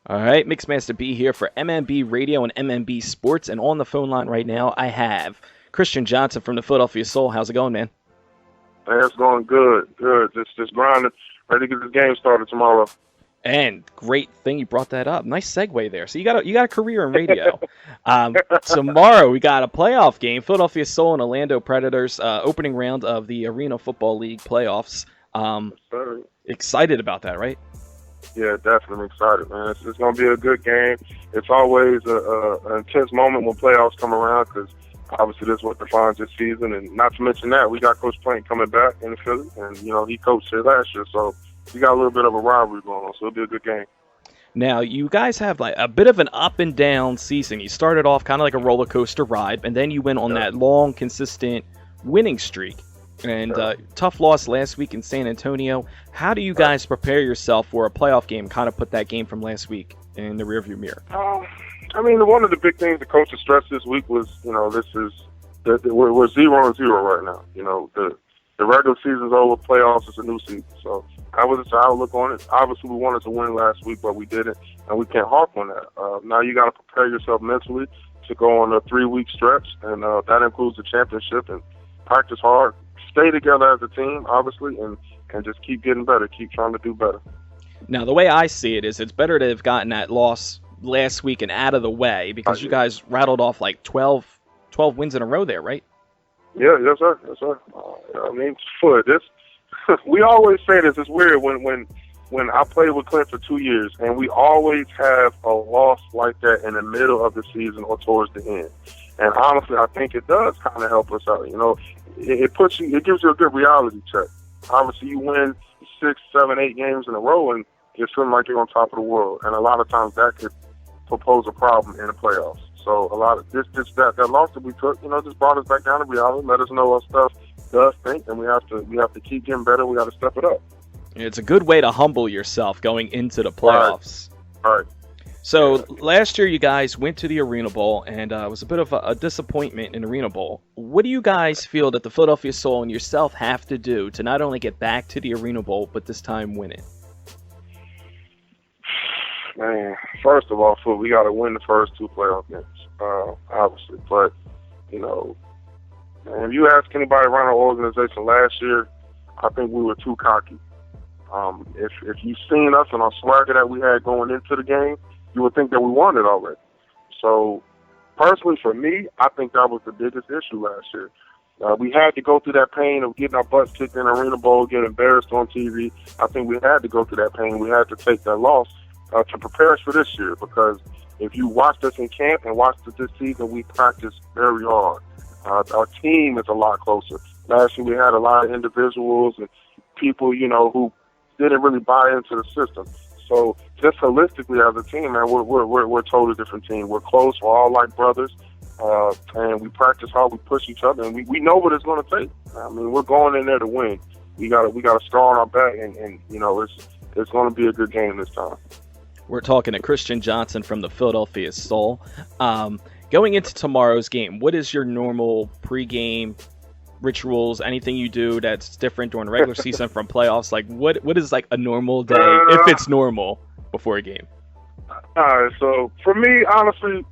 All right, Mixmaster B here for MMB Radio and MMB Sports, and on the phone line right now I have Christian Johnson from the Philadelphia Soul. How's it going, man? Hey, it's going good, good. Just grinding, ready to get this game started tomorrow. And great thing you brought that up. Nice segue there. So you got a career in radio. Tomorrow we got a playoff game: Philadelphia Soul and Orlando Predators, opening round of the Arena Football League playoffs. Excited about that, right? Yeah, definitely excited, man. It's going to be a good game. It's always an intense moment when playoffs come around because obviously this is what defines this season. And not to mention that, we got Coach Plank coming back in the Philly, and, he coached here last year. So we got a little bit of a rivalry going on, so it'll be a good game. Now, you guys have like a bit of an up and down season. You started off kind of like a roller coaster ride, and then you went on that long, consistent winning streak. And tough loss last week in San Antonio. How do you guys prepare yourself for a playoff game? Kind of put that game from last week in the rearview mirror. One of the big things the coach stressed this week was, we're 0-0 right now. The regular season's over, playoffs is a new season. So that was the outlook on it. Obviously, we wanted to win last week, but we didn't, and we can't harp on that. Now you got to prepare yourself mentally to go on a 3-week stretch, and that includes the championship, and practice hard. Stay together as a team, obviously, and just keep getting better, keep trying to do better. Now, the way I see it is it's better to have gotten that loss last week and out of the way because you guys rattled off like 12 wins in a row there, right? Yeah, yes, sir. Yes, sir. For this, we always say this. It's weird when I played with Clint for 2 years, and we always have a loss like that in the middle of the season or towards the end. And honestly, I think it does kind of help us out. It gives you a good reality check. Obviously, you win 6, 7, 8 games in a row, and you're feeling like you're on top of the world. And a lot of times that could propose a problem in the playoffs. So a lot of that loss that we took, just brought us back down to reality, let us know our stuff does stink, and we have to keep getting better. We got to step it up. It's a good way to humble yourself going into the playoffs. All right. So last year you guys went to the Arena Bowl, and it was a bit of a disappointment in Arena Bowl. What do you guys feel that the Philadelphia Soul and yourself have to do to not only get back to the Arena Bowl, but this time win it? Man, first of all, we got to win the first 2 playoff games, obviously. But, if you ask anybody around our organization last year, I think we were too cocky. If you've seen us and our swagger that we had going into the game, you would think that we won it already. So, personally, for me, I think that was the biggest issue last year. We had to go through that pain of getting our butts kicked in Arena Bowl, get embarrassed on TV. I think we had to go through that pain. We had to take that loss to prepare us for this year, because if you watched us in camp and watched us this season, we practiced very hard. Our team is a lot closer. Last year we had a lot of individuals and people, who didn't really buy into the system. So just holistically as a team, man, we're a totally different team. We're close. We're all like brothers, and we practice hard. We push each other, and we know what it's going to take. We're going in there to win. We got a scar on our back, and it's going to be a good game this time. We're talking to Christian Johnson from the Philadelphia Soul. Going into tomorrow's game, what is your normal pregame rituals? Anything you do that's different during the regular season from playoffs? Like what is like a normal day, if it's normal, before a game? All right, so for me, honestly,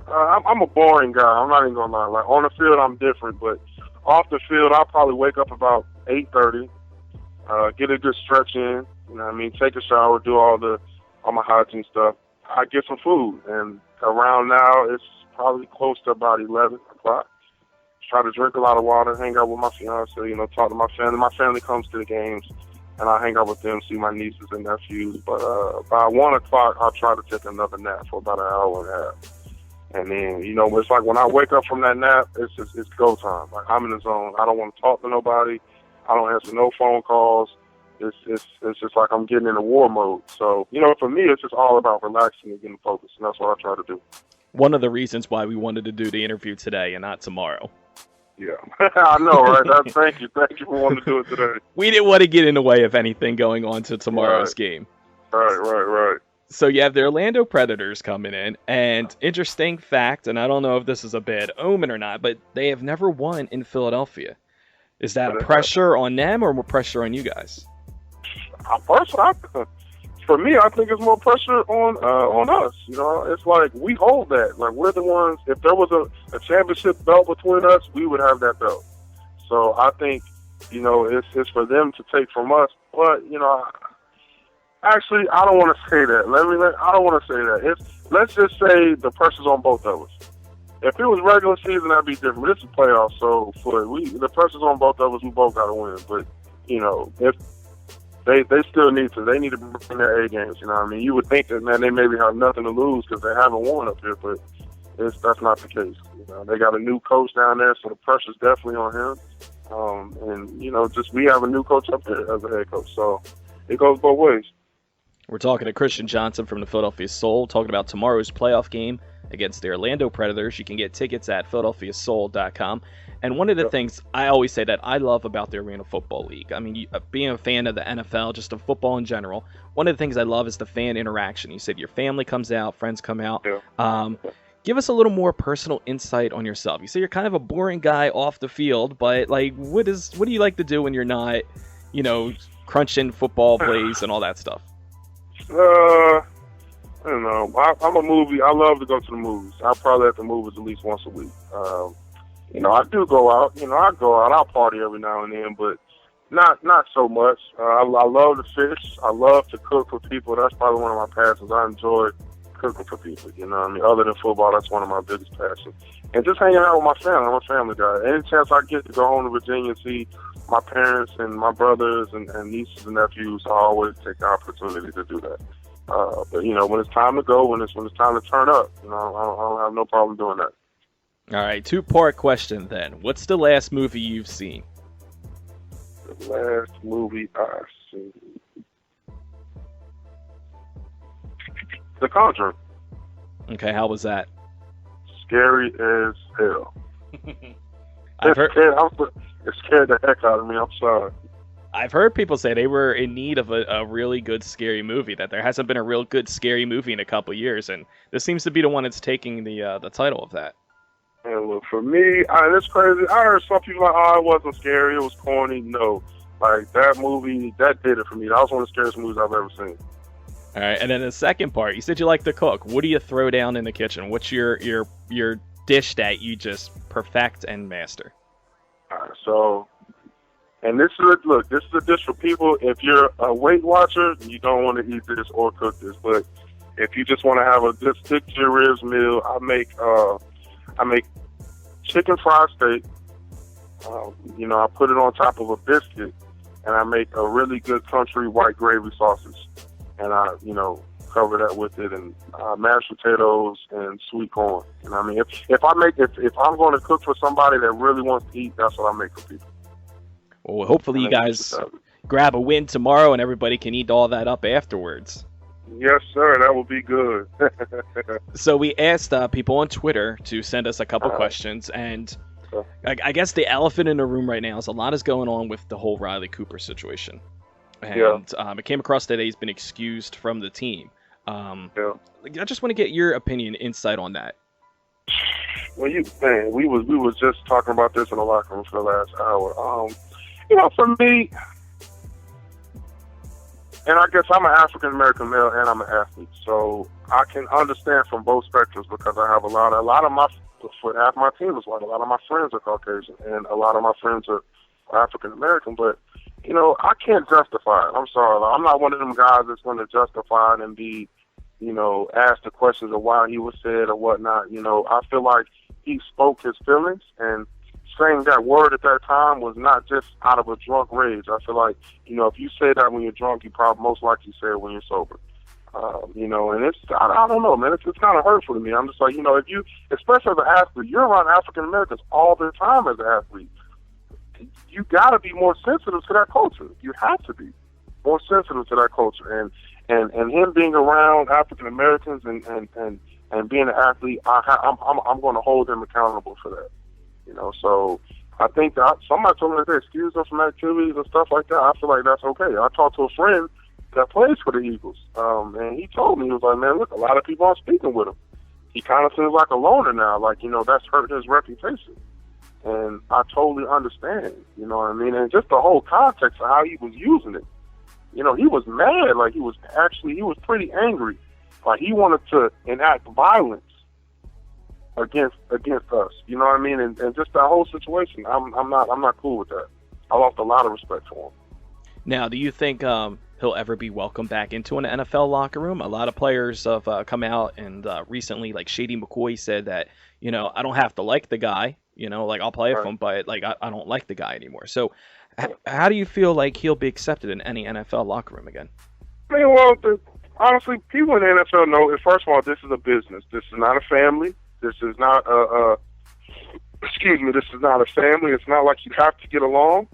I'm a boring guy. I'm not even gonna lie. Like on the field, I'm different, but off the field, I'll probably wake up about 8:30, get a good stretch in. Take a shower, do all my hygiene stuff. I get some food, and around now it's probably close to about 11 o'clock. Try to drink a lot of water, hang out with my fiance, talk to my family. My family comes to the games, and I hang out with them, see my nieces and nephews. But by 1 o'clock, I'll try to take another nap for about an hour and a half. And then, it's like when I wake up from that nap, it's go time. Like I'm in the zone. I don't want to talk to nobody. I don't answer no phone calls. It's just like I'm getting in a war mode. So, for me, it's just all about relaxing and getting focused, and that's what I try to do. One of the reasons why we wanted to do the interview today and not tomorrow. Yeah, I know, right? Thank you for wanting to do it today. We didn't want to get in the way of anything going on to tomorrow's game. Right. So you have the Orlando Predators coming in, and interesting fact, and I don't know if this is a bad omen or not, but they have never won in Philadelphia. Is that a pressure on them or more pressure on you guys? For me, I think it's more pressure on us. You know, it's like we hold that. Like we're the ones. If there was a championship belt between us, we would have that belt. So I think, you know, it's for them to take from us. But you know, actually, I don't want to say that. I don't want to say that. Let's just say the pressure's on both of us. If it was regular season, that'd be different. This is playoffs, so the pressure's on both of us. We both got to win. But you know, if they still need to bring their A games. You know what I mean? You would think that, man, they maybe have nothing to lose because they haven't won up here, but that's not the case. You know, they got a new coach down there, so the pressure's definitely on him. And you know, just we have a new coach up there as a head coach, so it goes both ways. We're talking to Christian Johnson from the Philadelphia Soul, talking about tomorrow's playoff game against the Orlando Predators. You can get tickets at PhiladelphiaSoul.com. And one of the things I always say that I love about the Arena Football League, I mean, being a fan of the NFL, just of football in general, one of the things I love is the fan interaction. You said your family comes out, friends come out. Yeah. Give us a little more personal insight on yourself. You say you're kind of a boring guy off the field, but like, what do you like to do when you're not, you know, crunching football plays and all that stuff? I don't know. I'm a movie. I love to go to the movies. I'm probably at the movies at least once a week. You know, I do go out. You know, I go out. I'll party every now and then, but not so much. I love to fish. I love to cook for people. That's probably one of my passions. I enjoy cooking for people. You know what I mean? Other than football, that's one of my biggest passions. And just hanging out with my family. I'm a family guy. Any chance I get to go home to Virginia and see my parents and my brothers and nieces and nephews, I always take the opportunity to do that. But you know, when it's time to go, when it's time to turn up, you know, I don't have no problem doing that. All right, 2-part question then. What's the last movie you've seen? The last movie I've seen, The Conjuring. Okay, how was that? Scary as hell. It scared the heck out of me. I'm sorry. I've heard people say they were in need of a really good scary movie, that there hasn't been a real good scary movie in a couple of years, and this seems to be the one that's taking the title of that. And look, for me, it's crazy. I heard some people like, oh, it wasn't scary, it was corny. No. Like, that movie, that did it for me. That was one of the scariest movies I've ever seen. All right, and then the second part, you said you like to cook. What do you throw down in the kitchen? What's your dish that you just perfect and master? All right, so, and this is a dish for people. If you're a Weight Watcher, you don't want to eat this or cook this. But if you just want to have a good stick to your ribs meal, I make chicken fried steak. You know, I put it on top of a biscuit, and I make a really good country white gravy sausage, and I, you know, cover that with it, and mashed potatoes and sweet corn. You know what I mean? If I'm going to cook for somebody that really wants to eat, that's what I make for people. Well, hopefully you guys grab a win tomorrow, and everybody can eat all that up afterwards. Yes, sir. That will be good. So we asked people on Twitter to send us a couple questions, and I guess the elephant in the room right now is a lot is going on with the whole Riley Cooper situation. And it came across that he's been excused from the team. I just want to get your opinion, insight on that. Well, we was just talking about this in the locker room for the last hour. You know, for me, and I guess I'm an African-American male and I'm an athlete, so I can understand from both spectrums because I have a lot of my, for half my team is white, a lot of my friends are Caucasian, and a lot of my friends are African-American, but, you know, I can't justify it. I'm sorry. I'm not one of them guys that's going to justify it and be, you know, asked the questions of why he was said or whatnot. You know, I feel like he spoke his feelings, and saying that word at that time was not just out of a drunk rage. I feel like, you know, if you say that when you're drunk, you probably most likely say it when you're sober. You know, and I don't know, man, it's kind of hurtful to me. I'm just like, you know, if you, especially as an athlete, you're around African Americans all the time as an athlete. You got to be more sensitive to that culture. You have to be more sensitive to that culture. And him being around African Americans and being an athlete, I'm going to hold him accountable for that. You know, so I think that somebody told me that they excused us from activities and stuff like that. I feel like that's okay. I talked to a friend that plays for the Eagles, and he told me, he was like, man, look, a lot of people aren't speaking with him. He kind of seems like a loner now. Like, you know, that's hurt his reputation. And I totally understand, you know what I mean? And just the whole context of how he was using it. he was mad. Like, he was pretty angry. Like, he wanted to enact violence against us. You know what I mean? And just that whole situation, I'm not cool with that. I lost a lot of respect for him. Now, do you think he'll ever be welcomed back into an NFL locker room? A lot of players have come out and recently, like Shady McCoy said that, I don't have to like the guy, like I'll play with him, but like I don't like the guy anymore. So how do you feel like he'll be accepted in any NFL locker room again? I mean, well, honestly, people in the NFL know that, first of all, this is a business. This is not a family. This is not this is not a family. It's not like you have to get along.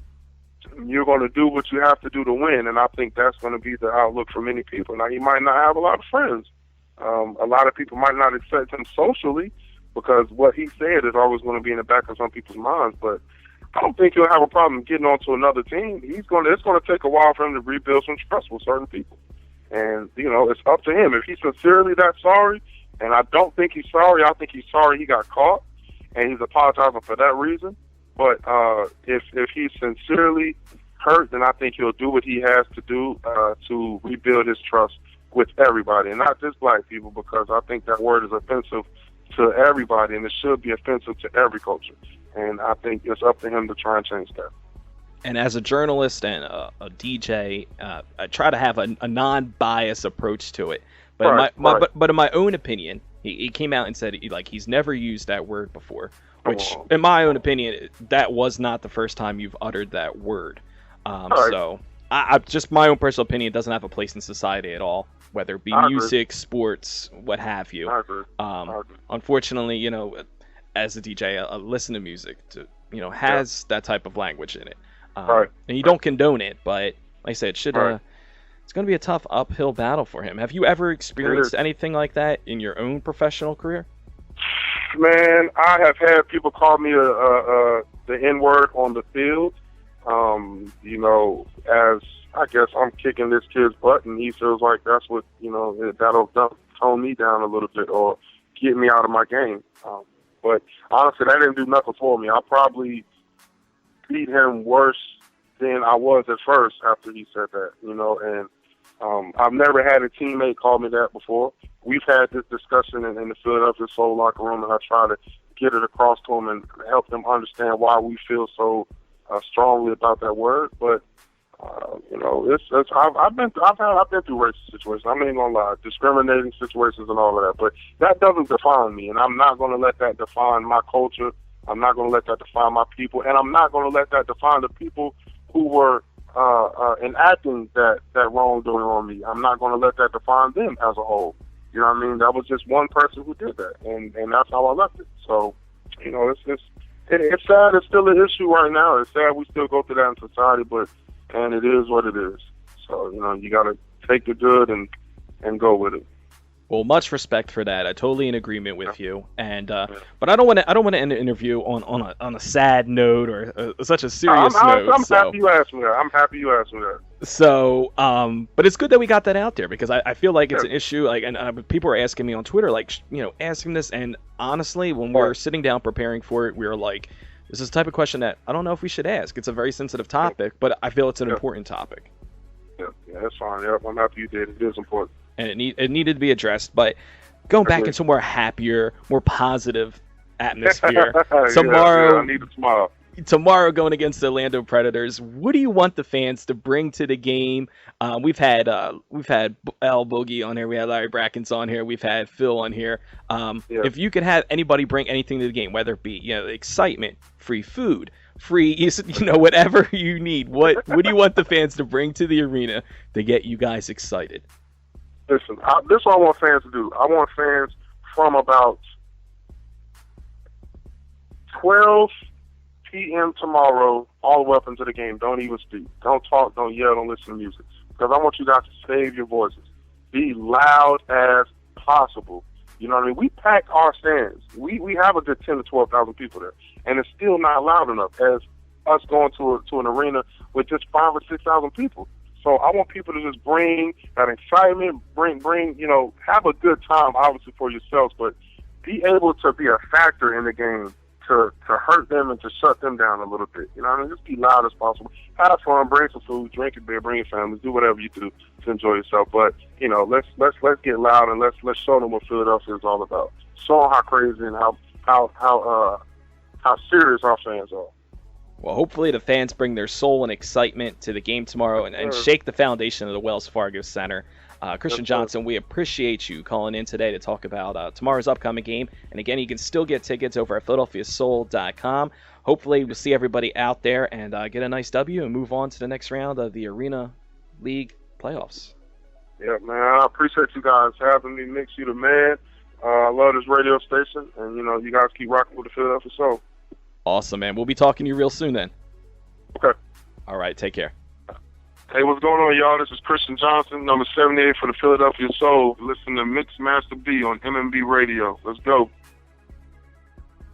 You're going to do what you have to do to win, and I think that's going to be the outlook for many people. Now, he might not have a lot of friends. A lot of people might not accept him socially because what he said is always going to be in the back of some people's minds, but I don't think he'll have a problem getting onto another team. It's going to take a while for him to rebuild some trust with certain people. And, it's up to him. If he's sincerely that sorry, and I don't think he's sorry, I think he's sorry he got caught, and he's apologizing for that reason. But if he's sincerely hurt, then I think he'll do what he has to do to rebuild his trust with everybody, and not just black people, because I think that word is offensive to everybody, and it should be offensive to every culture. And I think it's up to him to try and change that. And as a journalist and a DJ, I try to have a non-biased approach to it. But but in my own opinion, he came out and said he's never used that word before. Which, in my own opinion, that was not the first time you've uttered that word. So, I just my own personal opinion, it doesn't have a place in society at all, whether it be music, sports, what have you. I agree. Unfortunately, as a DJ, I listen to music has that type of language in it. And you don't condone it, but like I said, it's going to be a tough uphill battle for him. Have you ever experienced anything like that in your own professional career? Man, I have had people call me the Nword on the field. As I guess I'm kicking this kid's butt, and he feels like that's what that'll tone me down a little bit or get me out of my game. But honestly, that didn't do nothing for me. I probably beat him worse than I was at first after he said that. And I've never had a teammate call me that before. We've had this discussion in the Philadelphia Soul locker room, and I try to get it across to them and help them understand why we feel so strongly about that word. But I've been through racist situations. I'm not gonna lie, discriminating situations and all of that. But that doesn't define me, and I'm not gonna let that define my culture. I'm not gonna let that define my people, and I'm not gonna let that define the people who were enacting that wrongdoing on me. I'm not gonna let that define them as a whole. You know what I mean? That was just one person who did that, and that's how I left it. So, it's sad. It's still an issue right now. It's sad we still go through that in society, and it is what it is. So, you got to take the good and go with it. Well, much respect for that. I totally in agreement with you. And but I don't want to end the interview on a sad note or such a serious note. I'm happy you asked me that. So, but it's good that we got that out there, because I feel like it's an issue. Like, and people are asking me on Twitter, like, asking this. And honestly, when we were sitting down preparing for it, we were like, this is the type of question that I don't know if we should ask. It's a very sensitive topic, but I feel it's an important topic. Yeah, that's fine. Yeah, I'm happy you did. It is important. And it needed to be addressed. But going back into a more happier, more positive atmosphere. Tomorrow, I need a smile. Tomorrow, going against the Orlando Predators, what do you want the fans to bring to the game? We've had L Boogie on here, we had Larry Brackens on here, we've had Phil on here. If you could have anybody bring anything to the game, whether it be excitement, free food, free whatever you need, what do you want the fans to bring to the arena to get you guys excited? Listen, this is what I want fans to do. I want fans from about 12 p.m. tomorrow all the way up into the game. Don't even speak. Don't talk. Don't yell. Don't listen to music. Because I want you guys to save your voices. Be loud as possible. You know what I mean? We pack our stands. We have a good 10 to 12,000 people there. And it's still not loud enough as us going to an arena with just 5,000 or 6,000 people. So I want people to just bring that excitement, have a good time, obviously, for yourselves, but be able to be a factor in the game to hurt them and to shut them down a little bit. You know what I mean? Just be loud as possible. Have fun, bring some food, drink a beer, bring your families, do whatever you do to enjoy yourself. But, you know, let's get loud and let's show them what Philadelphia is all about. Show them how crazy and how serious our fans are. Well, hopefully the fans bring their soul and excitement to the game tomorrow and shake the foundation of the Wells Fargo Center. Christian Johnson, we appreciate you calling in today to talk about tomorrow's upcoming game. And again, you can still get tickets over at PhiladelphiaSoul.com. Hopefully we'll see everybody out there and get a nice W and move on to the next round of the Arena League playoffs. Yeah, man, I appreciate you guys having me. Mix, you the man. I love this radio station, and, you know, you guys keep rocking with the Philadelphia Soul. Awesome, man. We'll be talking to you real soon then. Okay. All right, take care. Hey, what's going on, y'all? This is Christian Johnson, number 78 for the Philadelphia Soul. Listen to Mix Master B on MMB Radio. Let's go.